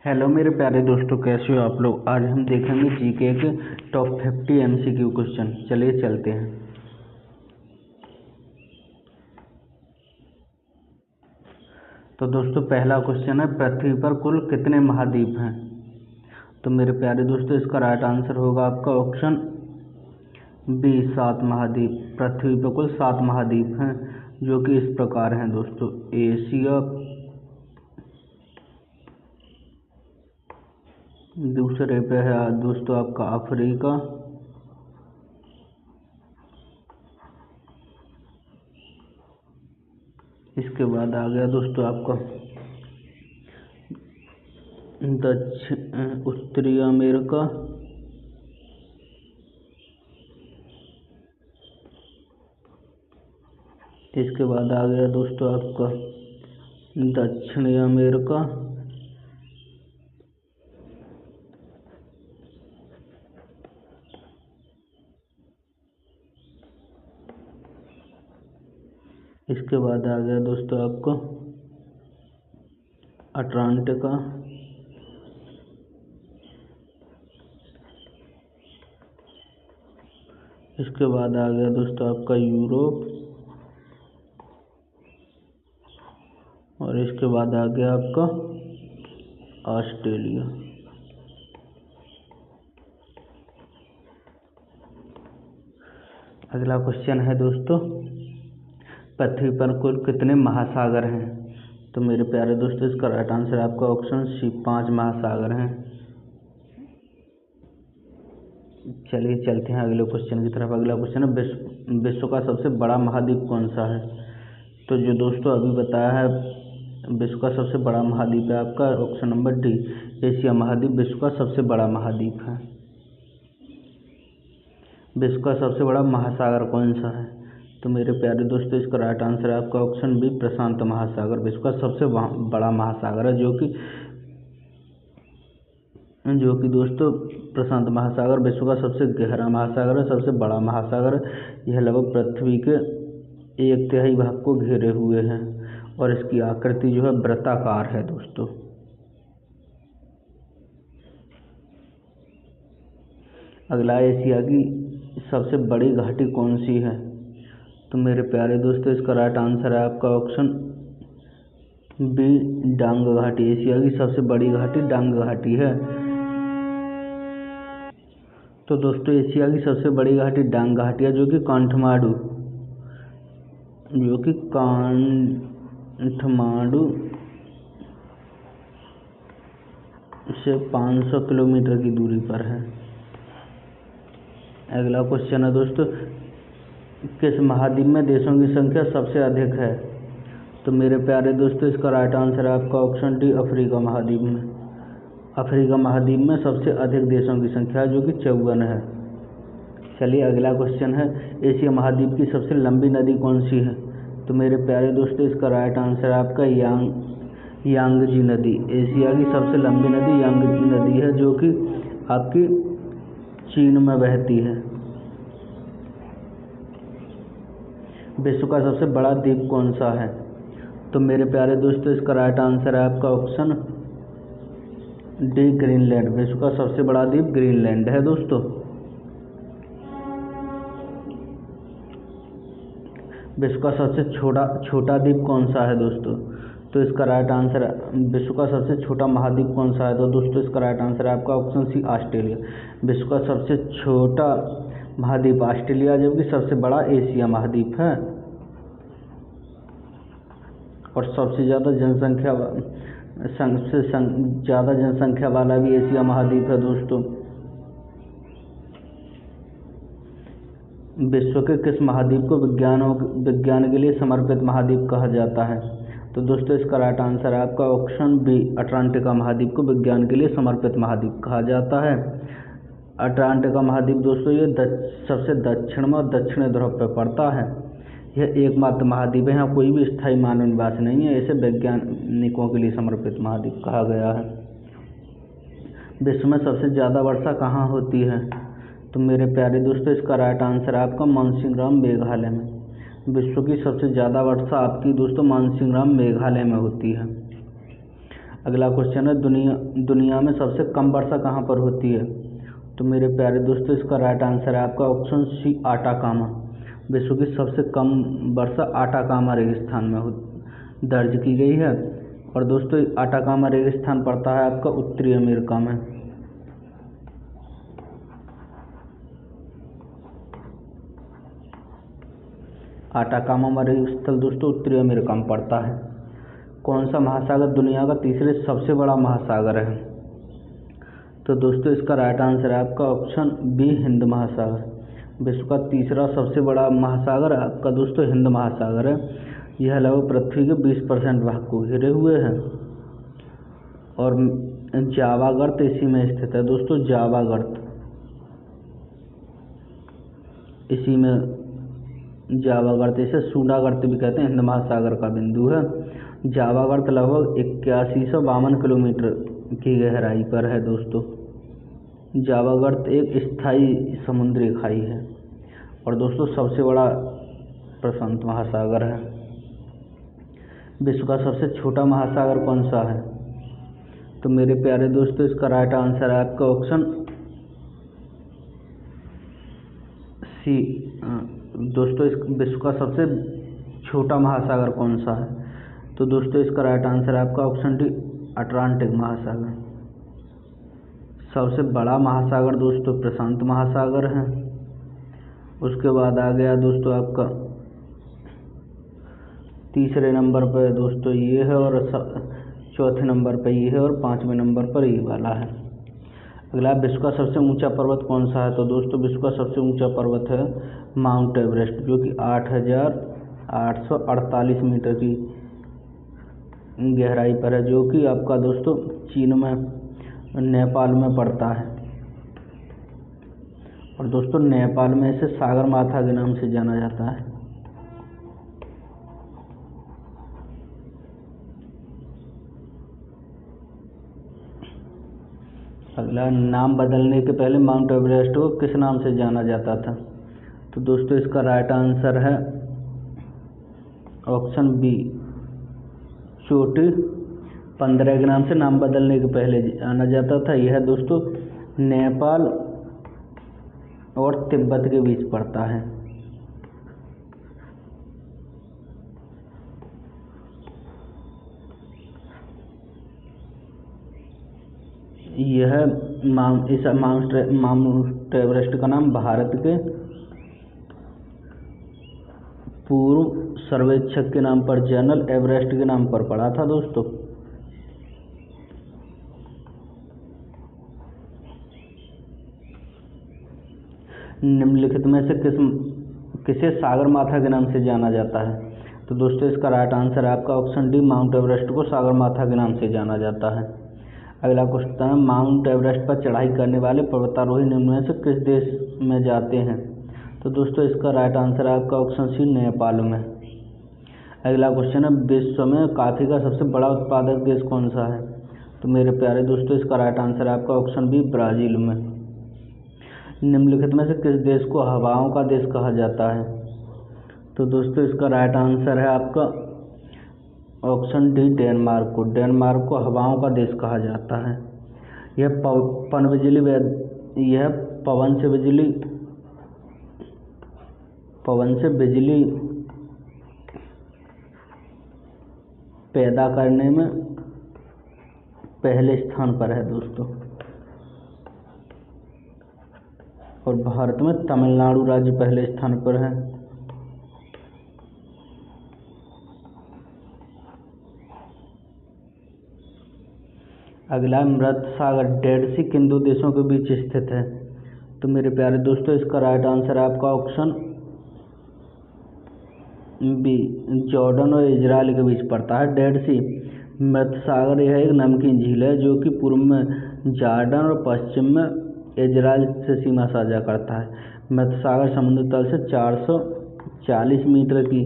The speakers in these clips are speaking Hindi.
हेलो मेरे प्यारे दोस्तों, कैसे हो आप लोग। आज हम देखेंगे जीके के टॉप 50 एमसीक्यू क्वेश्चन। चलिए चलते हैं। तो दोस्तों पहला क्वेश्चन है, पृथ्वी पर कुल कितने महाद्वीप हैं। तो मेरे प्यारे दोस्तों इसका राइट आंसर होगा आपका ऑप्शन बी, 7 महाद्वीप। पृथ्वी पर कुल 7 महाद्वीप हैं, जो कि इस प्रकार हैं दोस्तों। एशिया, दूसरे पे है दोस्तों आपका अफ्रीका, इसके बाद आ गया दोस्तों आपका उत्तरी अमेरिका, इसके बाद आ गया दोस्तों आपका दक्षिणी अमेरिका, इसके बाद आ गया दोस्तों आपको अटलांटिका, इसके बाद आ गया दोस्तों आपका यूरोप, और इसके बाद आ गया आपका ऑस्ट्रेलिया। अगला क्वेश्चन है दोस्तों, पृथ्वी पर कुल कितने महासागर हैं। तो मेरे प्यारे दोस्तों इसका राइट आंसर आपका ऑप्शन सी, 5 महासागर हैं। चलिए चलते हैं अगले क्वेश्चन की तरफ। अगला क्वेश्चन है, विश्व का सबसे बड़ा महाद्वीप कौन सा है। तो जो दोस्तों अभी बताया है, विश्व का सबसे बड़ा महाद्वीप है आपका ऑप्शन नंबर डी, एशिया महाद्वीप विश्व का सबसे बड़ा महाद्वीप है। विश्व का सबसे बड़ा महासागर कौन सा है। तो मेरे प्यारे दोस्तों इसका राइट आंसर है आपका ऑप्शन बी, प्रशांत महासागर विश्व का सबसे बड़ा महासागर है, जो कि दोस्तों प्रशांत महासागर विश्व का सबसे गहरा महासागर है, सबसे बड़ा महासागर है। यह लगभग पृथ्वी के 1/3 भाग को घेरे हुए हैं, और इसकी आकृति जो है वृत्ताकार है दोस्तों। अगला, एशिया की सबसे बड़ी घाटी कौन सी है। तो मेरे प्यारे दोस्तों इसका राइट आंसर है आपका ऑप्शन बी, डांग घाटी। एशिया की सबसे बड़ी घाटी डांग घाटी है। तो दोस्तों एशिया की सबसे बड़ी घाटी डांग घाटी है, जो कि काठमांडू से 500 किलोमीटर की दूरी पर है। अगला क्वेश्चन है दोस्तों, किस महाद्वीप में देशों की संख्या सबसे अधिक है। तो मेरे प्यारे दोस्तों इसका राइट आंसर है आपका ऑप्शन डी, अफ्रीका महाद्वीप में। अफ्रीका महाद्वीप में सबसे अधिक देशों की संख्या है, जो कि 54 है। चलिए अगला क्वेश्चन है, एशिया महाद्वीप की सबसे लंबी नदी कौन सी है। तो मेरे प्यारे दोस्तों इसका राइट आंसर है आपका यांगजी नदी। एशिया की सबसे लंबी नदी यांगजी नदी है, जो कि आपकी चीन में बहती है। विश्व का सबसे बड़ा द्वीप कौन सा है। तो मेरे प्यारे दोस्तों इसका राइट आंसर है आपका ऑप्शन डी, ग्रीनलैंड। विश्व का सबसे बड़ा द्वीप ग्रीनलैंड है दोस्तों। विश्व का सबसे छोटा द्वीप कौन सा है दोस्तों। तो इसका राइट आंसर है, विश्व का सबसे छोटा महाद्वीप कौन सा है। तो दोस्तों इसका राइट आंसर है आपका ऑप्शन सी, ऑस्ट्रेलिया। विश्व का सबसे छोटा महाद्वीप ऑस्ट्रेलिया, जबकि सबसे बड़ा एशिया महाद्वीप है, और सबसे ज़्यादा जनसंख्या वाला भी एशिया महाद्वीप है दोस्तों। विश्व के किस महाद्वीप को विज्ञान के लिए समर्पित महाद्वीप कहा जाता है। तो दोस्तों इसका राइट आंसर है आपका ऑप्शन बी, अटलांटिका महाद्वीप को विज्ञान के लिए समर्पित महाद्वीप कहा जाता है। अटलांटिका महाद्वीप दोस्तों ये सबसे दक्षिण में और दक्षिणी ध्रुव पर पड़ता है। यह एकमात्र महाद्वीप है, यहाँ कोई भी स्थायी मानव निवास नहीं है। इसे वैज्ञानिकों के लिए समर्पित महाद्वीप कहा गया है। विश्व में सबसे ज़्यादा वर्षा कहाँ होती है। तो मेरे प्यारे दोस्तों इसका राइट आंसर है आपका मानसिंगराम, मेघालय में। विश्व की सबसे ज़्यादा वर्षा आपकी दोस्तों मानसिंगराम, मेघालय में होती है। अगला क्वेश्चन है, दुनिया में सबसे कम वर्षा कहाँ पर होती है? तो मेरे प्यारे दोस्तों, इसका राइट आंसर है आपका ऑप्शन सी, आटाकामा। विश्व की सबसे कम वर्षा आटाकामा रेगिस्तान में दर्ज की गई है। और दोस्तों, आटाकामा रेगिस्तान पड़ता है आपका उत्तरी अमेरिका में। आटाकामा मरुस्थल दोस्तों उत्तरी अमेरिका में पड़ता है। कौन सा महासागर दुनिया का तीसरे सबसे बड़ा महासागर है? तो दोस्तों, इसका राइट आंसर है आपका ऑप्शन बी, हिंद महासागर। विश्व का तीसरा सबसे बड़ा महासागर आपका दोस्तों हिंद महासागर है। यह लगभग पृथ्वी के 20% भाग को घेरे हुए है और जावा गर्त इसी में स्थित है दोस्तों। जावा गर्त इसी में, जावा गर्त, इसे सूडा गर्त भी कहते हैं, हिंद महासागर का बिंदु है। जावा गर्त लगभग 8152 किलोमीटर की गहराई पर है दोस्तों। जावा गर्त एक स्थायी समुद्री खाई है और दोस्तों सबसे बड़ा प्रशांत महासागर है। विश्व का सबसे छोटा महासागर कौन सा है? तो मेरे प्यारे दोस्तों, इसका राइट आंसर है आपका ऑप्शन सी। दोस्तों, इस विश्व का सबसे छोटा महासागर कौन सा है? तो दोस्तों, इसका राइट आंसर है आपका ऑप्शन डी, अटलांटिक महासागर। सबसे बड़ा महासागर दोस्तों प्रशांत महासागर है। उसके बाद आ गया दोस्तों आपका तीसरे नंबर पर दोस्तों ये है, और चौथे नंबर पर ये है, और पाँचवें नंबर पर ये वाला है। अगला, विश्व का सबसे ऊंचा पर्वत कौन सा है? तो दोस्तों, विश्व का सबसे ऊंचा पर्वत है माउंट एवरेस्ट, जो कि 8848 मीटर की गहराई पर है, जो कि आपका दोस्तों चीन में, नेपाल में पड़ता है। और दोस्तों, नेपाल में इसे सागरमाथा के नाम से जाना जाता है। अगला, नाम बदलने के पहले माउंट एवरेस्ट को किस नाम से जाना जाता था? तो दोस्तों, इसका राइट आंसर है ऑप्शन बी, चोटी 15 के नाम से नाम बदलने के पहले जाना जाता था। यह दोस्तों नेपाल और तिब्बत के बीच पड़ता है। यह माउंट एवरेस्ट का नाम भारत के पूर्व सर्वेक्षक के नाम पर, जनरल एवरेस्ट के नाम पर पड़ा था दोस्तों। निम्नलिखित में से किसे सागरमाथा के नाम से जाना जाता है? तो दोस्तों, इसका राइट आंसर है आपका ऑप्शन डी, माउंट एवरेस्ट को सागरमाथा के नाम से जाना जाता है। अगला क्वेश्चन है, माउंट एवरेस्ट पर चढ़ाई करने वाले पर्वतारोही निम्न में से किस देश में जाते हैं? तो दोस्तों, इसका राइट आंसर है आपका ऑप्शन सी, नेपाल में। अगला क्वेश्चन है, विश्व में कॉफ़ी का सबसे बड़ा उत्पादक देश कौन सा है? तो मेरे प्यारे दोस्तों, इसका राइट आंसर है आपका ऑप्शन बी, ब्राज़ील में। निम्नलिखित में से किस देश को हवाओं का देश कहा जाता है? तो दोस्तों, इसका राइट आंसर है आपका ऑप्शन डी, डेनमार्क को। डेनमार्क को हवाओं का देश कहा जाता है। यह पवन से बिजली पैदा करने में पहले स्थान पर है दोस्तों। और भारत में तमिलनाडु राज्य पहले स्थान पर है। अगला, मृत सागर डेड सी किन दो देशों के बीच स्थित है? तो मेरे प्यारे दोस्तों, इसका राइट आंसर है आपका ऑप्शन बी, जॉर्डन और इजराइल के बीच पड़ता है। डेड सी मृत सागर यह एक नमकीन झील है जो कि पूर्व में जॉर्डन और पश्चिम में इजराइल से सीमा साझा करता है। मृत सागर समुद्र तल से 440 मीटर की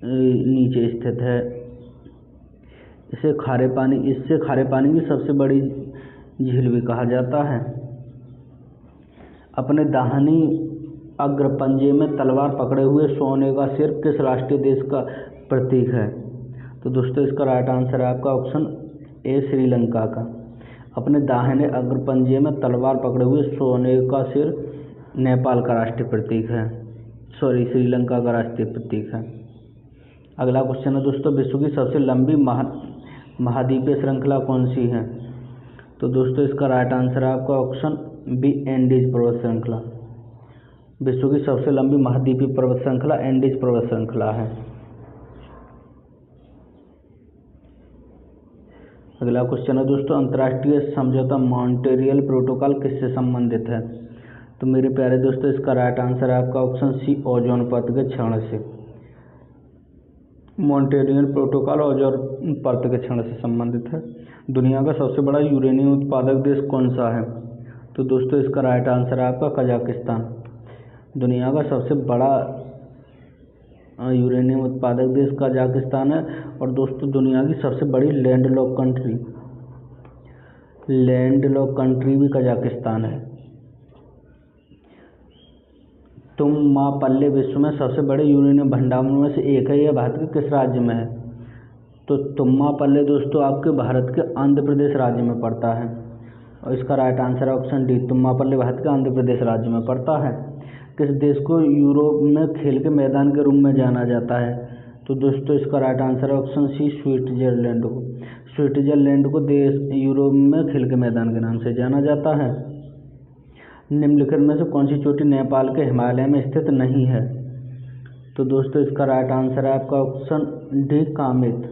नीचे स्थित है। इससे खारे पानी की सबसे बड़ी झील भी कहा जाता है। अपने दाहिनी अग्र पंजे में तलवार पकड़े हुए सोने का सिर किस राष्ट्रीय देश का प्रतीक है? तो दोस्तों इसका राइट आंसर है आपका ऑप्शन ए श्रीलंका का। अपने दाहिने अग्रपंजे में तलवार पकड़े हुए सोने का सिर नेपाल का राष्ट्रीय प्रतीक है, श्रीलंका का राष्ट्रीय प्रतीक है। अगला क्वेश्चन है दोस्तों, विश्व की सबसे लंबी महाद्वीपीय श्रृंखला कौन सी है? तो दोस्तों इसका राइट आंसर है आपका ऑप्शन बी एंडीज पर्वत श्रृंखला। विश्व की सबसे लंबी महाद्वीपीय पर्वत श्रृंखला एंडीज पर्वत श्रृंखला है। अगला क्वेश्चन है दोस्तों, अंतर्राष्ट्रीय समझौता मॉन्ट्रियल प्रोटोकॉल किससे संबंधित है? तो मेरे प्यारे दोस्तों इसका राइट आंसर है आपका ऑप्शन सी ओजोन परत के क्षरण से। मॉन्ट्रियल प्रोटोकॉल ओजोन परत के क्षरण से संबंधित है। दुनिया का सबसे बड़ा यूरेनियम उत्पादक देश कौन सा है? तो दोस्तों इसका राइट आंसर है आपका कजाकिस्तान। दुनिया का सबसे बड़ा यूरेनियम उत्पादक देश कजाकिस्तान है। और दोस्तों दुनिया की सबसे बड़ी लैंडलॉक कंट्री भी कजाकिस्तान है। तुंगमापल्ले विश्व में सबसे बड़े यूरेनियम भंडारों में से एक है। यह भारत के किस राज्य में है? तो तुंगमापल्ले दोस्तों आपके भारत के आंध्र प्रदेश राज्य में पड़ता है। और इसका राइट आंसर है ऑप्शन डी, तुंगमापल्ले भारत के आंध्र प्रदेश राज्य में पड़ता है। किस देश को यूरोप में खेल के मैदान के रूप में जाना जाता है? तो दोस्तों इसका राइट आंसर है ऑप्शन सी स्विट्जरलैंड को। स्विट्जरलैंड को देश यूरोप में खेल के मैदान के नाम से जाना जाता है। निम्नलिखित में से कौन सी चोटी नेपाल के हिमालय में स्थित नहीं है? तो दोस्तों इसका राइट आंसर है आपका ऑप्शन डी कामेत।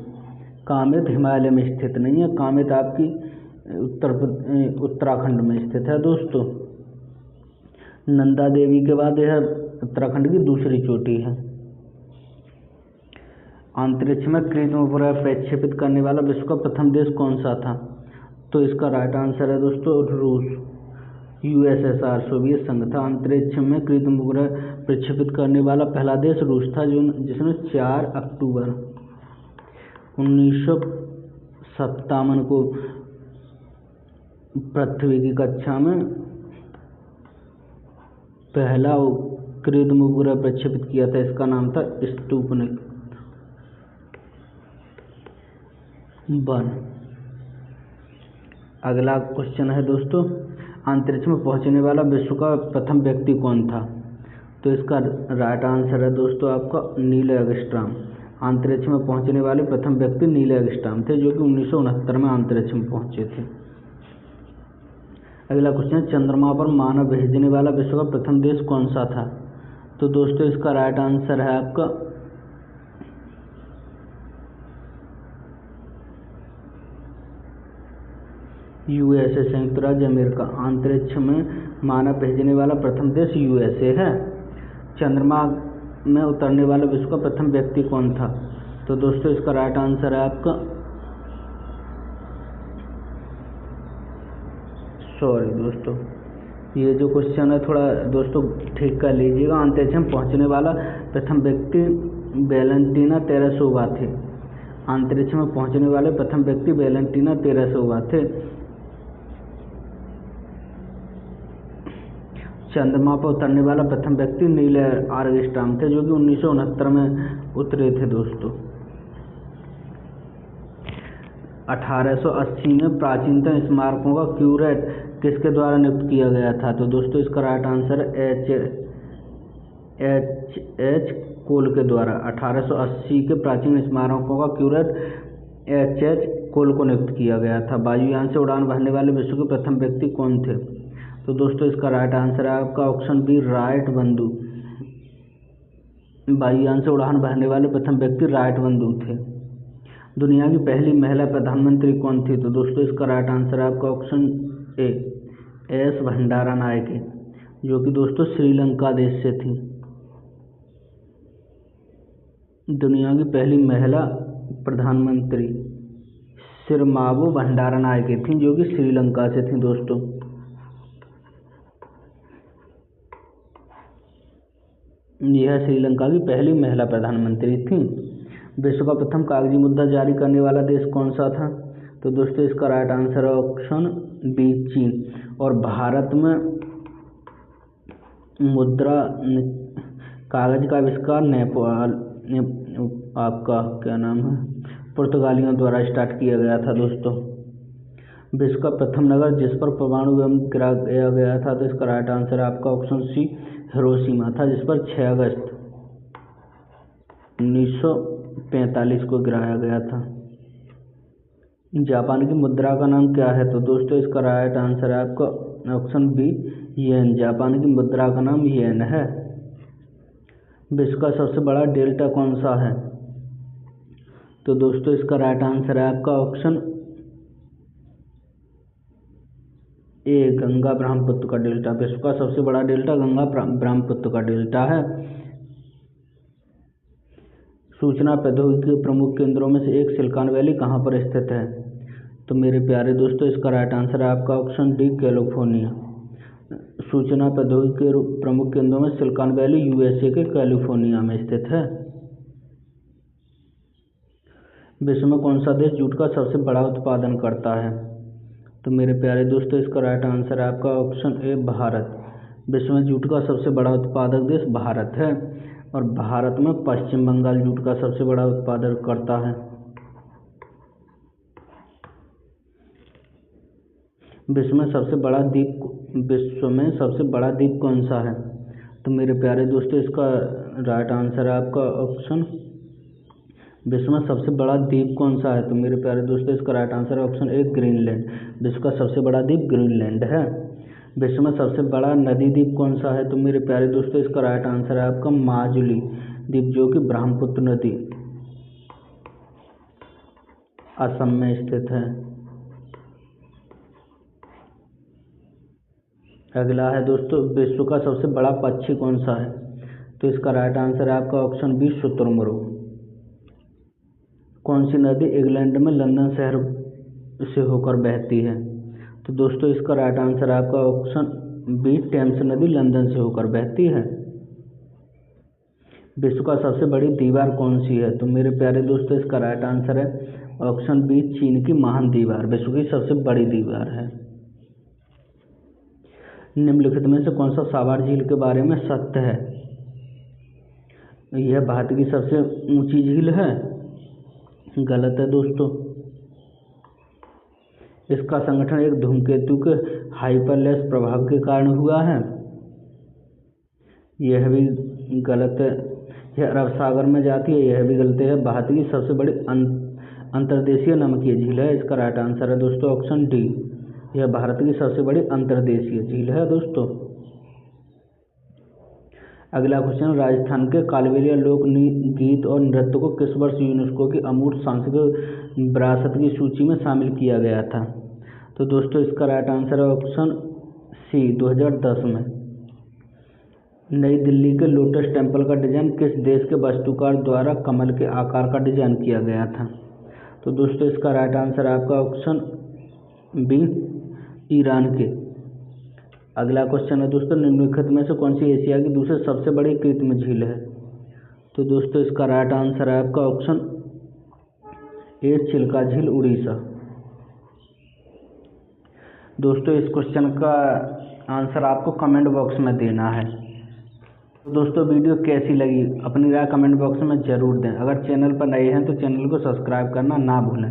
कामेत हिमालय में स्थित नहीं है। कामेत आपकी उत्तराखंड में स्थित है दोस्तों। नंदा देवी के बाद यह उत्तराखंड की दूसरी चोटी है। अंतरिक्ष में कृत्रिम उपग्रह प्रक्षेपित करने वाला विश्व का प्रथम देश कौन सा था? तो इसका राइट आंसर है दोस्तों रूस। यूएसएसआर सोवियत संघ था। अंतरिक्ष में कृत्रिम उपग्रह प्रक्षेपित करने वाला पहला देश रूस था, जिसने 4 अक्टूबर 1957 को पृथ्वी की कक्षा में पहला कृत्रिम उपग्रह प्रक्षेपित किया था। इसका नाम था स्पुतनिक 1। अगला क्वेश्चन है दोस्तों, अंतरिक्ष में पहुंचने वाला विश्व का प्रथम व्यक्ति कौन था? तो इसका राइट आंसर है दोस्तों आपका नील आर्मस्ट्रांग। अंतरिक्ष में पहुंचने वाले प्रथम व्यक्ति नील आर्मस्ट्रांग थे, जो कि 1969 में अंतरिक्ष में पहुंचे थे। अगला क्वेश्चन, चंद्रमा पर मानव भेजने वाला विश्व का प्रथम देश कौन सा था? तो दोस्तों इसका राइट आंसर है आपका यूएसए, संयुक्त राज्य अमेरिका। अंतरिक्ष में मानव भेजने वाला प्रथम देश यूएसए है। चंद्रमा में उतरने वाला विश्व का प्रथम व्यक्ति कौन था? तो दोस्तों इसका राइट आंसर है आपका दोस्तों ये जो क्वेश्चन है थोड़ा दोस्तों ठीक कर लीजिएगा। अंतरिक्ष में पहुंचने वाला प्रथम व्यक्ति वैलेंटीना तेरेसोवा थे। अंतरिक्ष में पहुंचने वाले प्रथम व्यक्ति वैलेंटीना तेरेसोवा थे। चंद्रमा पर उतरने वाला प्रथम व्यक्ति नील आर्मस्ट्रांग थे, जो कि 1969 में उतरे थे दोस्तों। 1880 में प्राचीनतम स्मारकों का क्यूरेट किसके द्वारा नियुक्त किया गया था? तो दोस्तों इसका राइट आंसर एच कोल के द्वारा। 1880 के प्राचीन स्मारकों का क्यूरेट एच कोल को नियुक्त किया गया था। वायुयान से उड़ान भरने वाले विश्व के प्रथम व्यक्ति कौन थे? तो दोस्तों इसका राइट आंसर है आपका ऑप्शन बी राइट बंधु। वायुयान से उड़ान भरने वाले प्रथम व्यक्ति राइट बंधु थे। दुनिया की पहली महिला प्रधानमंत्री कौन थी? तो दोस्तों इसका राइट आंसर है आपका ऑप्शन ए एस भंडारानायके, जो कि दोस्तों श्रीलंका देश से थी। दुनिया की पहली महिला प्रधानमंत्री सिरमावो भंडारानायके थी, जो कि श्रीलंका से थी दोस्तों। यह श्रीलंका की पहली महिला प्रधानमंत्री थी। विश्व का प्रथम कागजी मुद्रा जारी करने वाला देश कौन सा था? तो दोस्तों इसका राइट आंसर है ऑप्शन बी चीन। और भारत में मुद्रा कागज का आविष्कार नेपाल आपका क्या नाम है पुर्तगालियों द्वारा स्टार्ट किया गया था दोस्तों। विश्व का प्रथम नगर जिस पर परमाणु बम गिराया गया था, तो इसका राइट आंसर है आपका ऑप्शन सी हिरोशिमा था, जिस पर 6 अगस्त 1945 को गिराया गया था। जापान की मुद्रा का नाम क्या है, तो दोस्तों इसका राइट आंसर है आपका ऑप्शन बी येन। जापान की मुद्रा का नाम येन है। विश्व का सबसे बड़ा डेल्टा कौन सा है, तो दोस्तों इसका राइट आंसर है आपका ऑप्शन ए गंगा ब्रह्मपुत्र का डेल्टा। विश्व का सबसे बड़ा डेल्टा गंगा ब्रह्मपुत्र का डेल्टा है। सूचना प्रौद्योगिकी के प्रमुख केंद्रों में से एक सिलिकॉन वैली कहाँ पर स्थित है, तो मेरे प्यारे दोस्तों इसका राइट आंसर है आपका ऑप्शन डी कैलिफोर्निया। सूचना प्रौद्योगिकी के प्रमुख केंद्रों में सिलिकॉन वैली यूएसए के कैलिफोर्निया में स्थित है। विश्व में कौन सा देश जूट का सबसे बड़ा उत्पादन करता है, तो मेरे प्यारे दोस्तों इसका राइट आंसर है आपका ऑप्शन ए भारत। विश्व में जूट का सबसे बड़ा उत्पादक देश भारत है, और भारत में पश्चिम बंगाल जूट का सबसे बड़ा उत्पादन करता है। विश्व में सबसे बड़ा द्वीप कौन सा है, तो मेरे प्यारे दोस्तों इसका राइट आंसर है आपका ऑप्शन। विश्व में सबसे बड़ा द्वीप कौन सा है, तो मेरे प्यारे दोस्तों इसका राइट आंसर है ऑप्शन ए ग्रीनलैंड। विश्व का सबसे बड़ा द्वीप ग्रीनलैंड है। विश्व में सबसे बड़ा नदी द्वीप कौन सा है, तो मेरे प्यारे दोस्तों इसका राइट आंसर है आपका माजुली द्वीप, जो कि ब्रह्मपुत्र नदी असम में स्थित है। अगला है दोस्तों, विश्व का सबसे बड़ा पक्षी कौन सा है, तो इसका राइट आंसर है आपका ऑप्शन बी शुतुरमुर्ग। कौन सी नदी इंग्लैंड में लंदन शहर से होकर बहती है, तो दोस्तों इसका राइट आंसर है आपका ऑप्शन बी टेम्स नदी लंदन से होकर बहती है। विश्व का सबसे बड़ी दीवार कौन सी है, तो मेरे प्यारे दोस्तों इसका राइट आंसर है ऑप्शन बी चीन की महान दीवार विश्व की सबसे बड़ी दीवार है। निम्नलिखित में से कौन सा सावर झील के बारे में सत्य है, यह भारत की सबसे ऊंची झील है, गलत है दोस्तों। इसका संगठन एक धूमकेतु के हाइपरलेस प्रभाव के कारण हुआ है, यह भी गलत है। यह अरब सागर में जाती है, यह भी गलत है। भारत की सबसे बड़ी अंतर्देशीय नमकीय झील है, इसका राइट आंसर है दोस्तों ऑप्शन डी, यह भारत की सबसे बड़ी अंतर्देशीय झील है दोस्तों। अगला क्वेश्चन, राजस्थान के कालबेलिया लोक गीत और नृत्य को किस वर्ष यूनेस्को की अमूर्त सांस्कृतिक विरासत की सूची में शामिल किया गया था, तो दोस्तों इसका राइट आंसर है ऑप्शन सी 2010 में। नई दिल्ली के लोटस टेम्पल का डिजाइन किस देश के वास्तुकार द्वारा कमल के आकार का डिजाइन किया गया था, तो दोस्तों इसका राइट आंसर है आपका ऑप्शन बी ईरान के। अगला क्वेश्चन है दोस्तों, निम्नलिखित में से कौन सी एशिया की दूसरी सबसे बड़ी कृत्रिम झील है, तो दोस्तों इसका राइट आंसर है आपका ऑप्शन ए चिल्का झील उड़ीसा। दोस्तों इस क्वेश्चन का आंसर आपको कमेंट बॉक्स में देना है। तो दोस्तों वीडियो कैसी लगी अपनी राय कमेंट बॉक्स में ज़रूर दें। अगर चैनल पर नए हैं तो चैनल को सब्सक्राइब करना ना भूलें।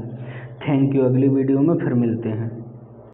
Thank you. अगली वीडियो में फिर मिलते हैं।